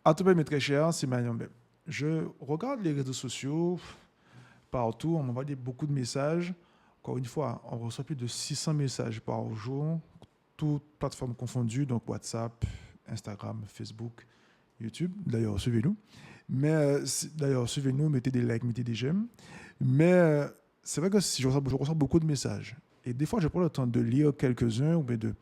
À tout mes très cher, c'est Mayombe. Je regarde les réseaux sociaux partout, on m'envoie beaucoup de messages. Encore une fois, on reçoit plus de 600 messages par jour, toutes plateformes confondues, donc WhatsApp, Instagram, Facebook, YouTube. D'ailleurs, suivez-nous. D'ailleurs, suivez-nous, mettez des likes, mettez des j'aime. Mais c'est vrai que si je reçois beaucoup de messages. Et des fois, je prends le temps de lire quelques-uns ou bien de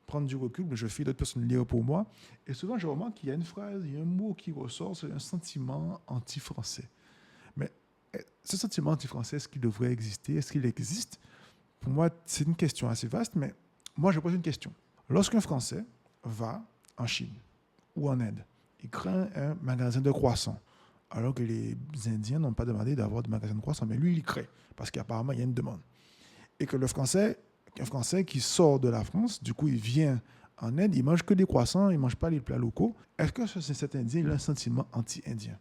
prendre du recul, mais je fais d'autres personnes lire pour moi. Et souvent, je remarque qu'il y a une phrase, il y a un mot qui ressort, c'est un sentiment anti-français. Mais ce sentiment anti-français, est-ce qu'il devrait exister? Est-ce qu'il existe? Pour moi, c'est une question assez vaste, mais moi, je pose une question. Lorsqu'un Français va en Chine ou en Inde, il crée un magasin de croissants, alors que les Indiens n'ont pas demandé d'avoir de magasin de croissants, mais lui, il crée, parce qu'apparemment, il y a une demande. Et que un Français qui sort de la France, du coup, il vient en Inde, il mange que des croissants, il mange pas les plats locaux. Est-ce que cet Indien il a un sentiment anti-indien?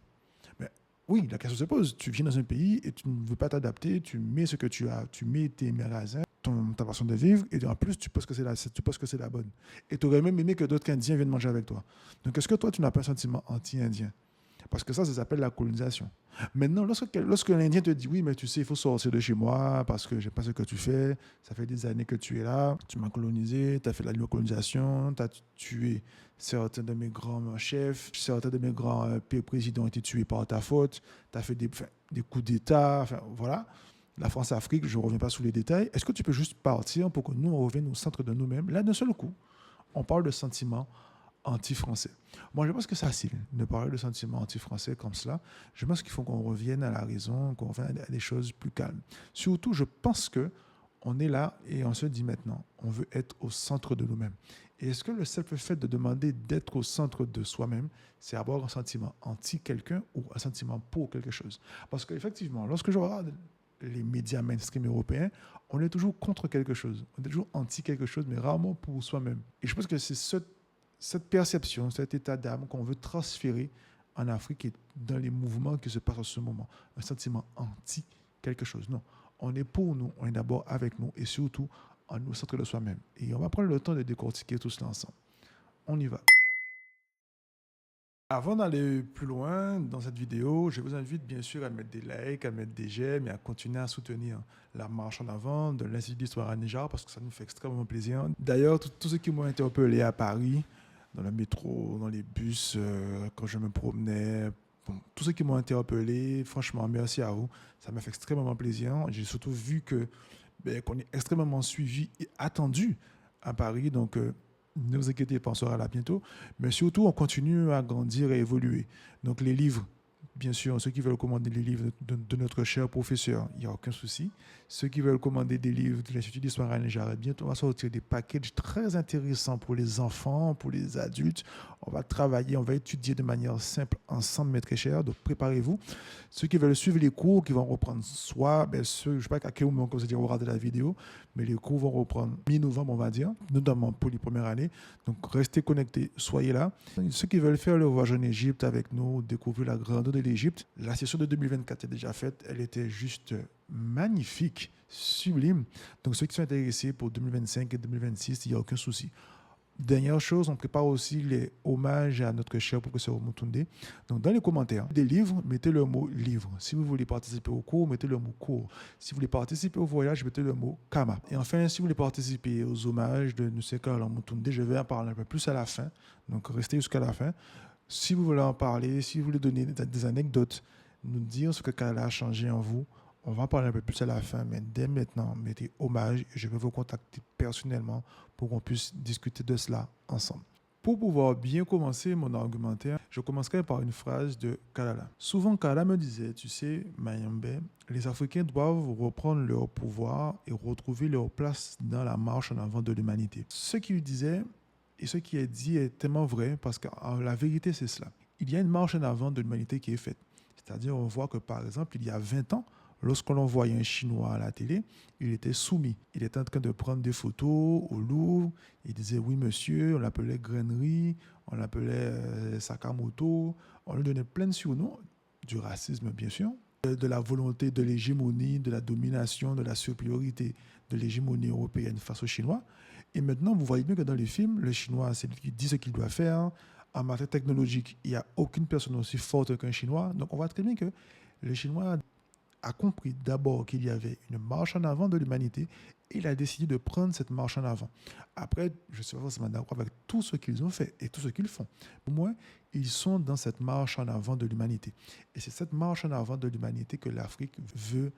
Mais oui, la question se pose. Tu viens dans un pays et tu ne veux pas t'adapter, tu mets ce que tu as, tu mets tes magasins, ta façon de vivre, et en plus, tu penses que c'est la bonne. Et tu aurais même aimé que d'autres Indiens viennent manger avec toi. Donc, est-ce que toi, tu n'as pas un sentiment anti-indien? Parce que ça s'appelle la colonisation. Maintenant, lorsque l'Indien te dit, oui, mais tu sais, il faut sortir de chez moi parce que je n'aime pas ce que tu fais, ça fait des années que tu es là, tu m'as colonisé, tu as fait la colonisation, tu as tué certains de mes grands chefs, certains de mes grands présidents ont été tués par ta faute, tu as fait des coups d'État, enfin, voilà. La France-Afrique, je ne reviens pas sur les détails. Est-ce que tu peux juste partir pour que nous, on revienne au centre de nous-mêmes? Là, d'un seul coup, on parle de sentiments anti-français. Moi, je pense que c'est facile de parler de sentiments anti-français comme cela. Je pense qu'il faut qu'on revienne à la raison, qu'on revienne à des choses plus calmes. Surtout, je pense que on est là et on se dit maintenant, on veut être au centre de nous-mêmes. Et est-ce que le simple fait de demander d'être au centre de soi-même, c'est avoir un sentiment anti-quelqu'un ou un sentiment pour quelque chose? Parce qu'effectivement, lorsque je regarde les médias mainstream européens, on est toujours contre quelque chose. On est toujours anti quelque chose, mais rarement pour soi-même. Et je pense que c'est cette perception, cet état d'âme qu'on veut transférer en Afrique et dans les mouvements qui se passent en ce moment. Un sentiment anti quelque chose. Non, on est pour nous, on est d'abord avec nous et surtout en nous centre de soi-même. Et on va prendre le temps de décortiquer tout cela ensemble. On y va. Avant d'aller plus loin dans cette vidéo, je vous invite bien sûr à mettre des likes, à mettre des j'aime et à continuer à soutenir la marche en avant de l'Institut d'Histoire à Niger parce que ça nous fait extrêmement plaisir. D'ailleurs, tous ceux qui m'ont interpellé à Paris, dans le métro, dans les bus, quand je me promenais, bon, tous ceux qui m'ont interpellé, franchement, merci à vous. Ça m'a fait extrêmement plaisir. J'ai surtout vu qu'on est extrêmement suivi et attendu à Paris. Donc, ne vous inquiétez pas, on sera là bientôt. Mais surtout, on continue à grandir et évoluer. Donc, les livres, bien sûr, ceux qui veulent commander les livres de notre cher professeur, il n'y a aucun souci. Ceux qui veulent commander des livres de l'Institut d'Histoire Alain Jarret, bientôt, on va sortir des packages très intéressants pour les enfants, pour les adultes. On va travailler, on va étudier de manière simple ensemble, mes très chers. Donc, préparez-vous. Ceux qui veulent suivre les cours, qui vont reprendre soit, je ne sais pas à quel moment vous allez regarder la vidéo, mais les cours vont reprendre mi-novembre, on va dire, notamment pour les premières années. Donc, restez connectés, soyez là. Ceux qui veulent faire le voyage en Égypte avec nous, découvrir la grandeur de l'Égypte, la session de 2024 est déjà faite. Elle était juste magnifique, sublime. Donc, ceux qui sont intéressés pour 2025 et 2026, il n'y a aucun souci. Dernière chose, on prépare aussi les hommages à notre cher professeur Mutunde. Donc, dans les commentaires des livres, mettez le mot livre. Si vous voulez participer au cours, mettez le mot cours. Si vous voulez participer au voyage, mettez le mot Kama. Et enfin, si vous voulez participer aux hommages de Monsieur Carlo Mutunde, je vais en parler un peu plus à la fin. Donc, restez jusqu'à la fin. Si vous voulez en parler, si vous voulez donner des anecdotes, nous dire ce que Kala a changé en vous, on va en parler un peu plus à la fin, mais dès maintenant, mettez hommage et je vais vous contacter personnellement pour qu'on puisse discuter de cela ensemble. Pour pouvoir bien commencer mon argumentaire, je commencerai par une phrase de Kalala. Souvent, Kalala me disait, tu sais, Mayombe, les Africains doivent reprendre leur pouvoir et retrouver leur place dans la marche en avant de l'humanité. Ce qu'il disait et ce qui est dit est tellement vrai parce que la vérité, c'est cela. Il y a une marche en avant de l'humanité qui est faite. C'est-à-dire, on voit que, par exemple, il y a 20 ans, lorsqu'on voyait un Chinois à la télé, il était soumis. Il était en train de prendre des photos au Louvre. Il disait oui, monsieur. On l'appelait Grainerie, on l'appelait Sakamoto. On lui donnait plein de surnoms, du racisme, bien sûr, de la volonté de l'hégémonie, de la domination, de la supériorité de l'hégémonie européenne face aux Chinois. Et maintenant, vous voyez bien que dans les films, le Chinois, c'est lui qui dit ce qu'il doit faire. en matière technologique, il n'y a aucune personne aussi forte qu'un Chinois. Donc, on voit très bien que le Chinois a compris d'abord qu'il y avait une marche en avant de l'humanité et il a décidé de prendre cette marche en avant. Après, je ne suis pas forcément d'accord avec tout ce qu'ils ont fait et tout ce qu'ils font. Pour moi, ils sont dans cette marche en avant de l'humanité. Et c'est cette marche en avant de l'humanité que l'Afrique veut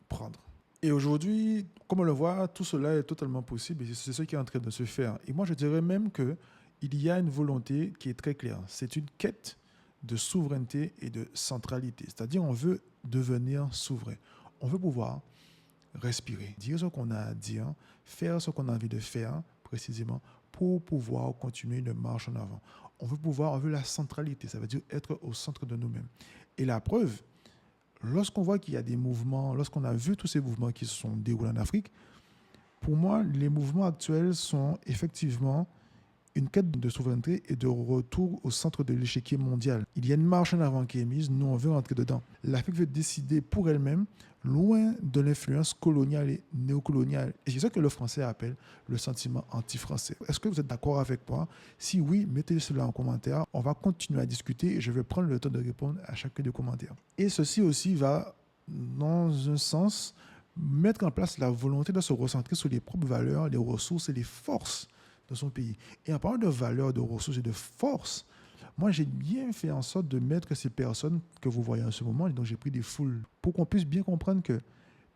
prendre. Et aujourd'hui, comme on le voit, tout cela est totalement possible et c'est ce qui est en train de se faire. Et moi, je dirais même qu'il y a une volonté qui est très claire. C'est une quête de souveraineté et de centralité. C'est-à-dire, on veut devenir souverain. On veut pouvoir respirer, dire ce qu'on a à dire, faire ce qu'on a envie de faire précisément pour pouvoir continuer une marche en avant. On veut la centralité, ça veut dire être au centre de nous-mêmes. Et la preuve, lorsqu'on voit qu'il y a des mouvements, lorsqu'on a vu tous ces mouvements qui se sont déroulés en Afrique, pour moi, les mouvements actuels sont effectivement une quête de souveraineté et de retour au centre de l'échiquier mondial. Il y a une marche en avant qui est mise, nous on veut rentrer dedans. L'Afrique veut décider pour elle-même, loin de l'influence coloniale et néocoloniale. Et c'est ça que le français appelle le sentiment anti-français. Est-ce que vous êtes d'accord avec moi? Si oui, mettez cela en commentaire. On va continuer à discuter et je vais prendre le temps de répondre à chacun des commentaires. Et ceci aussi va, dans un sens, mettre en place la volonté de se recentrer sur les propres valeurs, les ressources et les forces de son pays. Et en parlant de valeurs, de ressources et de forces, moi, j'ai bien fait en sorte de mettre ces personnes que vous voyez en ce moment, et donc j'ai pris des foules, pour qu'on puisse bien comprendre que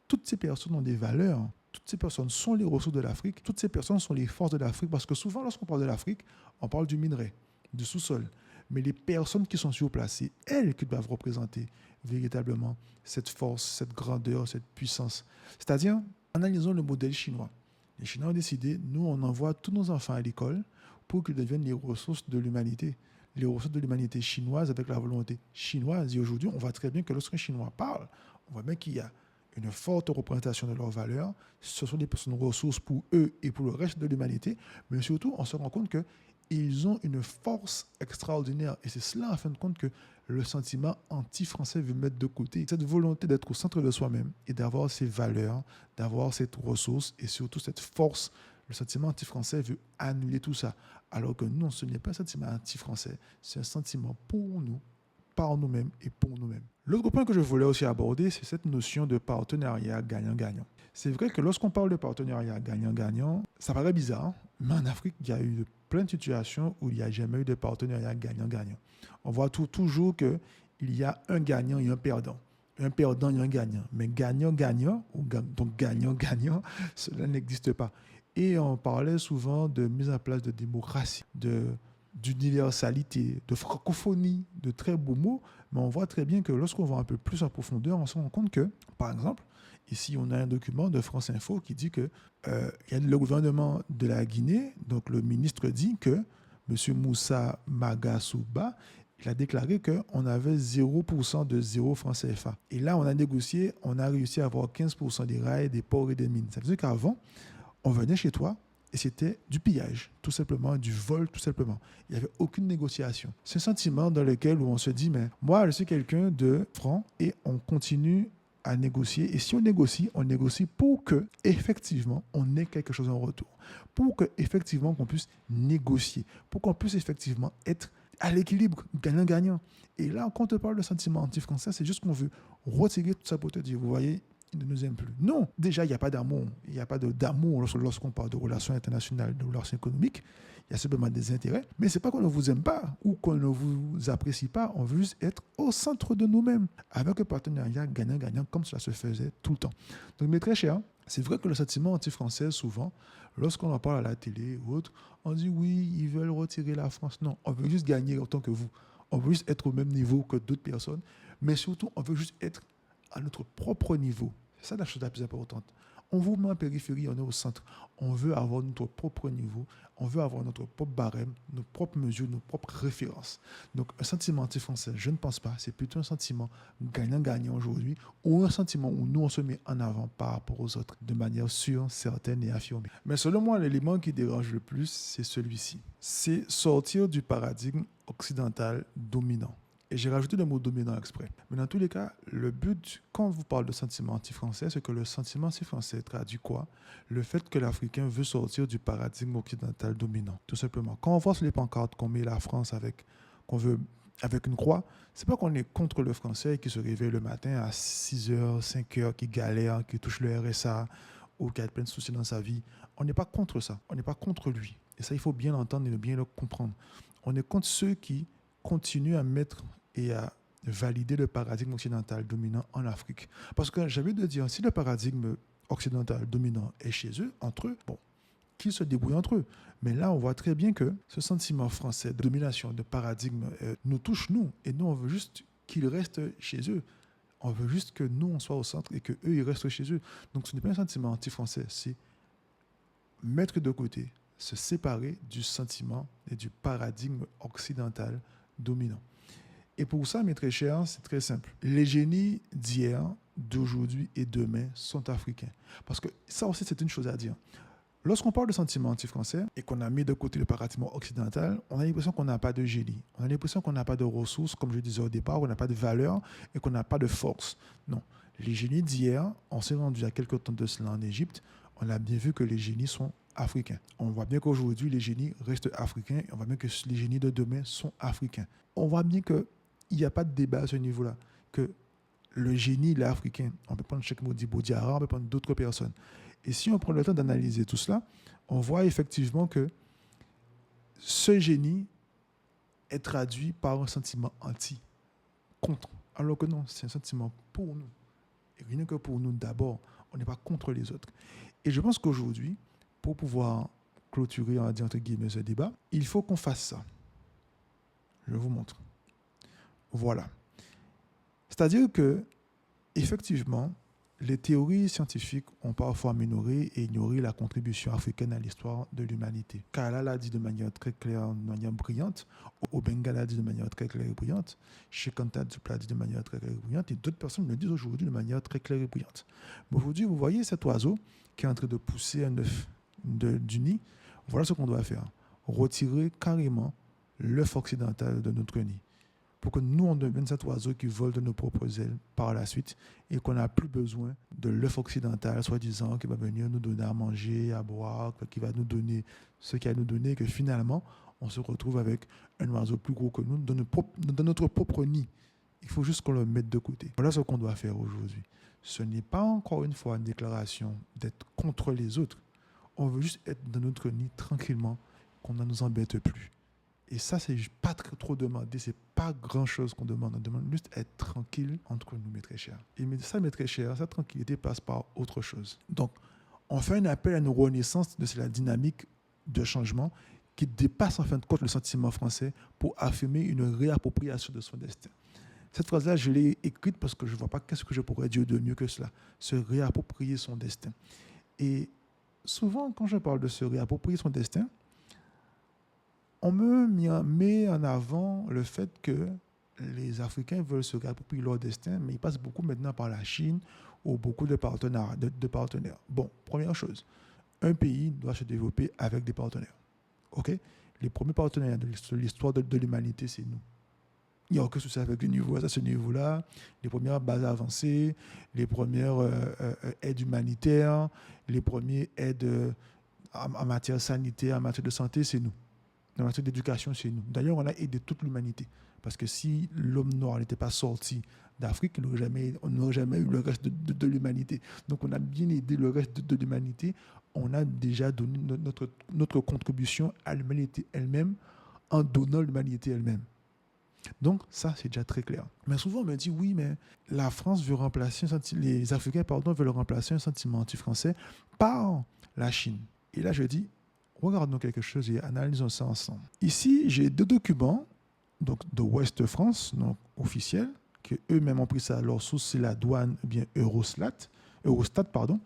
toutes ces personnes ont des valeurs, toutes ces personnes sont les ressources de l'Afrique, toutes ces personnes sont les forces de l'Afrique, parce que souvent, lorsqu'on parle de l'Afrique, on parle du minerai, du sous-sol. Mais les personnes qui sont sur place, c'est elles qui doivent représenter véritablement cette force, cette grandeur, cette puissance. C'est-à-dire, analysons le modèle chinois. Les Chinois ont décidé, nous, on envoie tous nos enfants à l'école pour qu'ils deviennent les ressources de l'humanité. Les ressources de l'humanité chinoise avec la volonté chinoise. Et aujourd'hui, on voit très bien que lorsqu'un Chinois parle, on voit bien qu'il y a une forte représentation de leurs valeurs. Ce sont des personnes ressources pour eux et pour le reste de l'humanité. Mais surtout, on se rend compte qu'ils ont une force extraordinaire. Et c'est cela, en fin de compte, que le sentiment anti-français veut mettre de côté. Cette volonté d'être au centre de soi-même et d'avoir ces valeurs, d'avoir cette ressource et surtout cette force. Le sentiment anti-français veut annuler tout ça. Alors que non, ce n'est pas un sentiment anti-français, c'est un sentiment pour nous, par nous-mêmes et pour nous-mêmes. L'autre point que je voulais aussi aborder, c'est cette notion de partenariat gagnant-gagnant. C'est vrai que lorsqu'on parle de partenariat gagnant-gagnant, ça paraît bizarre, mais en Afrique, il y a eu plein de situations où il n'y a jamais eu de partenariat gagnant-gagnant. On voit toujours qu'il y a un gagnant et un perdant. Un perdant et un gagnant. Mais gagnant-gagnant, donc gagnant-gagnant, cela n'existe pas. Et on parlait souvent de mise en place de démocratie, d'universalité, de francophonie, de très beaux mots, mais on voit très bien que lorsqu'on va un peu plus en profondeur, on se rend compte que, par exemple, ici on a un document de France Info qui dit que y a le gouvernement de la Guinée, donc le ministre dit que M. Moussa Magasuba, il a déclaré qu'on avait 0% de 0 francs CFA. Et là, on a négocié, on a réussi à avoir 15% des rails, des ports et des mines. Ça veut dire qu'avant, on venait chez toi et c'était du pillage, tout simplement, du vol, tout simplement. Il n'y avait aucune négociation. C'est un sentiment dans lequel on se dit, mais moi, je suis quelqu'un de franc et on continue à négocier. Et si on négocie pour que, effectivement, on ait quelque chose en retour. Pour que, effectivement, qu'on puisse négocier. Pour qu'on puisse, effectivement, être à l'équilibre, gagnant-gagnant. Et là, quand on parle de sentiment anti-français, c'est juste qu'on veut retirer tout ça pour te dire, vous voyez, il ne nous aime plus. Non, déjà, il n'y a pas d'amour. Il n'y a pas d'amour lorsqu'on parle de relations internationales, de relations économiques. Il y a simplement des intérêts. Mais ce n'est pas qu'on ne vous aime pas ou qu'on ne vous apprécie pas. On veut juste être au centre de nous-mêmes avec un partenariat gagnant-gagnant comme cela se faisait tout le temps. Donc, mes très chers, c'est vrai que le sentiment anti-français, souvent, lorsqu'on en parle à la télé ou autre, on dit oui, ils veulent retirer la France. Non, on veut juste gagner autant que vous. On veut juste être au même niveau que d'autres personnes. Mais surtout, on veut juste être à notre propre niveau. C'est ça la chose la plus importante. On vous met en périphérie, on est au centre. On veut avoir notre propre niveau, on veut avoir notre propre barème, nos propres mesures, nos propres références. Donc, un sentiment anti-français, je ne pense pas. C'est plutôt un sentiment gagnant-gagnant aujourd'hui ou un sentiment où nous, on se met en avant par rapport aux autres de manière sûre, certaine et affirmée. Mais selon moi, l'élément qui dérange le plus, c'est celui-ci. C'est sortir du paradigme occidental dominant. Et j'ai rajouté le mot dominant exprès. Mais dans tous les cas, le but, quand on vous parle de sentiment anti-français, c'est que le sentiment anti-français traduit quoi? Le fait que l'Africain veut sortir du paradigme occidental dominant, tout simplement. Quand on voit sur les pancartes qu'on met la France qu'on veut, avec une croix, c'est pas qu'on est contre le français qui se réveille le matin à 6h, 5h, qui galère, qui touche le RSA ou qui a plein de soucis dans sa vie. On n'est pas contre ça. On n'est pas contre lui. Et ça, il faut bien l'entendre et bien le comprendre. On est contre ceux qui continuent à mettre et à valider le paradigme occidental dominant en Afrique. Parce que j'avais de dire, si le paradigme occidental dominant est chez eux, entre eux, bon, qu'ils se débrouillent entre eux. Mais là, on voit très bien que ce sentiment français de domination, de paradigme, nous touche, nous. Et nous, on veut juste qu'ils restent chez eux. On veut juste que nous, on soit au centre et qu'eux, ils restent chez eux. Donc, ce n'est pas un sentiment anti-français, c'est mettre de côté, se séparer du sentiment et du paradigme occidental dominant. Et pour ça, mes très chers, c'est très simple. Les génies d'hier, d'aujourd'hui et demain sont africains. Parce que ça aussi, c'est une chose à dire. Lorsqu'on parle de sentiment anti-français et qu'on a mis de côté le paradigme occidental, on a l'impression qu'on n'a pas de génie. On a l'impression qu'on n'a pas de ressources, comme je disais au départ, qu'on n'a pas de valeur et qu'on n'a pas de force. Non. Les génies d'hier, on s'est rendu il y a quelques temps de cela en Égypte, on a bien vu que les génies sont africains. On voit bien qu'aujourd'hui, les génies restent africains et on voit bien que les génies de demain sont africains. On voit bien qu'il n'y a pas de débat à ce niveau-là, que le génie, il est africain. On peut prendre Cheikh Modibo Diarra, on peut prendre d'autres personnes. Et si on prend le temps d'analyser tout cela, on voit effectivement que ce génie est traduit par un sentiment anti-contre. Alors que non, c'est un sentiment pour nous. Et rien que pour nous d'abord, on n'est pas contre les autres. Et je pense qu'aujourd'hui, pour pouvoir clôturer, on va dire entre guillemets, ce débat, il faut qu'on fasse ça. Je vous montre. Voilà. C'est-à-dire que, effectivement, les théories scientifiques ont parfois minoré et ignoré la contribution africaine à l'histoire de l'humanité. Kala l'a dit de manière très claire, de manière brillante. Obenga l'a dit de manière très claire et brillante. Cheikh Anta Diop l'a dit de manière très claire et brillante. Et d'autres personnes le disent aujourd'hui de manière très claire et brillante. Mais aujourd'hui, vous voyez cet oiseau qui est en train de pousser un œuf du nid. Voilà ce qu'on doit faire. Retirer carrément l'œuf occidental de notre nid, pour que nous, on devienne cet oiseau qui vole de nos propres ailes par la suite et qu'on n'a plus besoin de l'œuf occidental, soi-disant, qui va venir nous donner à manger, à boire, qui va nous donner ce qu'il a à nous donner, et que finalement, on se retrouve avec un oiseau plus gros que nous dans notre propre nid. Il faut juste qu'on le mette de côté. Voilà ce qu'on doit faire aujourd'hui. Ce n'est pas encore une fois une déclaration d'être contre les autres. On veut juste être dans notre nid tranquillement, qu'on ne nous embête plus. Et ça, c'est pas trop demandé, c'est pas grand-chose qu'on demande. On demande juste être tranquille entre nous, mes très chers. Et ça, mes très chers, cette tranquillité passe par autre chose. Donc, on fait un appel à une renaissance de la dynamique de changement qui dépasse en fin de compte le sentiment français pour affirmer une réappropriation de son destin. Cette phrase-là, je l'ai écrite parce que je ne vois pas qu'est-ce que je pourrais dire de mieux que cela. Se réapproprier son destin. Et souvent, quand je parle de se réapproprier son destin, on me met en avant le fait que les Africains veulent se réapproprier leur destin, mais ils passent beaucoup maintenant par la Chine ou beaucoup de partenaires. Bon, première chose, un pays doit se développer avec des partenaires. Okay? Les premiers partenaires de l'histoire de l'humanité, c'est nous. Il n'y a aucun souci avec le niveau, à ce niveau-là. Les premières bases avancées, les premières aides humanitaires, les premières aides en matière sanitaire, en matière de santé, c'est nous. En matière d'éducation, c'est nous. D'ailleurs, on a aidé toute l'humanité. Parce que si l'homme noir n'était pas sorti d'Afrique, on n'aurait jamais eu le reste de l'humanité. Donc, on a bien aidé le reste de l'humanité. On a déjà donné notre contribution à l'humanité elle-même en donnant l'humanité elle-même. Donc, ça, c'est déjà très clair. Mais souvent, on me dit, oui, mais la France veut remplacer, les Africains, veulent remplacer un sentiment anti-français par la Chine. Et là, je dis, regardons quelque chose et analysons ça ensemble. Ici, j'ai deux documents donc de Ouest France, donc officiels, que eux-mêmes ont pris ça à leur source, c'est la douane, bien Eurostat, pardon.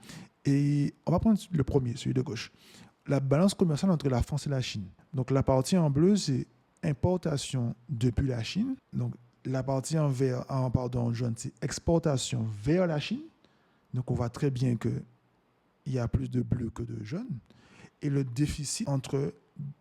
Et on va prendre le premier, celui de gauche. La balance commerciale entre la France et la Chine. Donc la partie en bleu, c'est importation depuis la Chine. Donc la partie en jaune, c'est exportation vers la Chine. Donc on voit très bien qu'il y a plus de bleu que de jaune. Et le déficit entre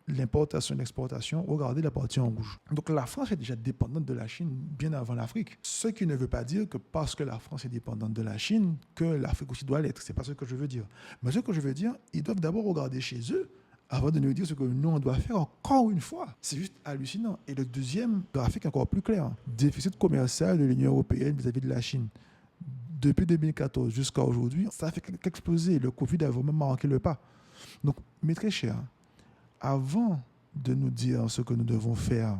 l'importation et l'exportation, regardez la partie en rouge. Donc la France est déjà dépendante de la Chine bien avant l'Afrique. Ce qui ne veut pas dire que parce que la France est dépendante de la Chine, que l'Afrique aussi doit l'être. Ce n'est pas ce que je veux dire. Mais ce que je veux dire, ils doivent d'abord regarder chez eux avant de nous dire ce que nous, on doit faire encore une fois. C'est juste hallucinant. Et le deuxième graphique encore plus clair. Déficit commercial de l'Union européenne vis-à-vis de la Chine. Depuis 2014 jusqu'à aujourd'hui, ça a fait qu'exploser. Le Covid a vraiment marqué le pas. Donc, mes très chers, avant de nous dire ce que nous devons faire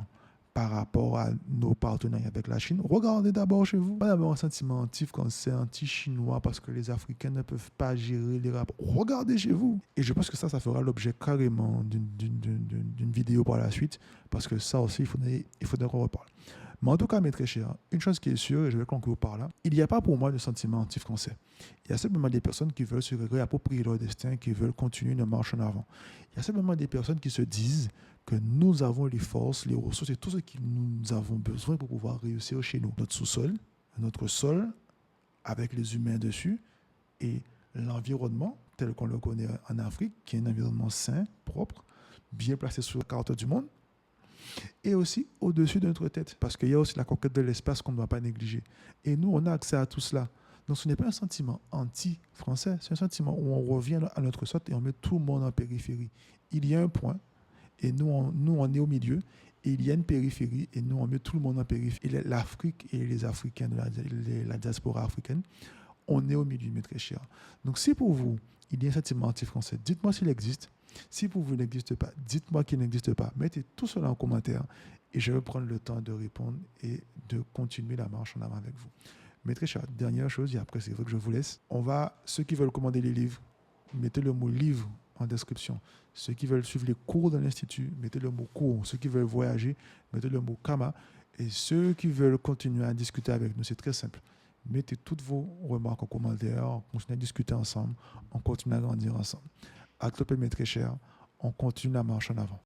par rapport à nos partenariats avec la Chine, regardez d'abord chez vous. Pas d'abord un sentiment anti-chinois parce que les Africains ne peuvent pas gérer les rapports. Regardez chez vous. Et je pense que ça fera l'objet carrément d'une vidéo par la suite parce que ça aussi, il faudrait qu'on reparle. Mais en tout cas, mes très chers, une chose qui est sûre, et je vais conclure par là, il n'y a pas pour moi de sentiment anti-français. Il y a simplement des personnes qui veulent se réapproprier leur destin, qui veulent continuer une marche en avant. Il y a simplement des personnes qui se disent que nous avons les forces, les ressources et tout ce que nous avons besoin pour pouvoir réussir chez nous. Notre sous-sol, notre sol, avec les humains dessus, et l'environnement tel qu'on le connaît en Afrique, qui est un environnement sain, propre, bien placé sur la carte du monde, et aussi au-dessus de notre tête, parce qu'il y a aussi la conquête de l'espace qu'on ne doit pas négliger. Et nous, on a accès à tout cela. Donc ce n'est pas un sentiment anti-français, c'est un sentiment où on revient à notre sorte et on met tout le monde en périphérie. Il y a un point, et nous, on est au milieu, et il y a une périphérie, et nous, on met tout le monde en périphérie. Et l'Afrique et les Africains, la diaspora africaine, on est au milieu, mes très chers. Donc si pour vous, il y a un sentiment anti-français, dites-moi s'il existe. Si pour vous il n'existe pas, dites-moi qu'il n'existe pas. Mettez tout cela en commentaire et je vais prendre le temps de répondre et de continuer la marche en avant avec vous. Mais très cher, dernière chose, et après c'est vrai que je vous laisse. Ceux qui veulent commander les livres, mettez le mot livre en description. Ceux qui veulent suivre les cours de l'Institut, mettez le mot cours. Ceux qui veulent voyager, mettez le mot Kama. Et ceux qui veulent continuer à discuter avec nous, c'est très simple. Mettez toutes vos remarques en commentaire, on continue à discuter ensemble, on continue à grandir ensemble. À toi, mes très chers, on continue la marche en avant.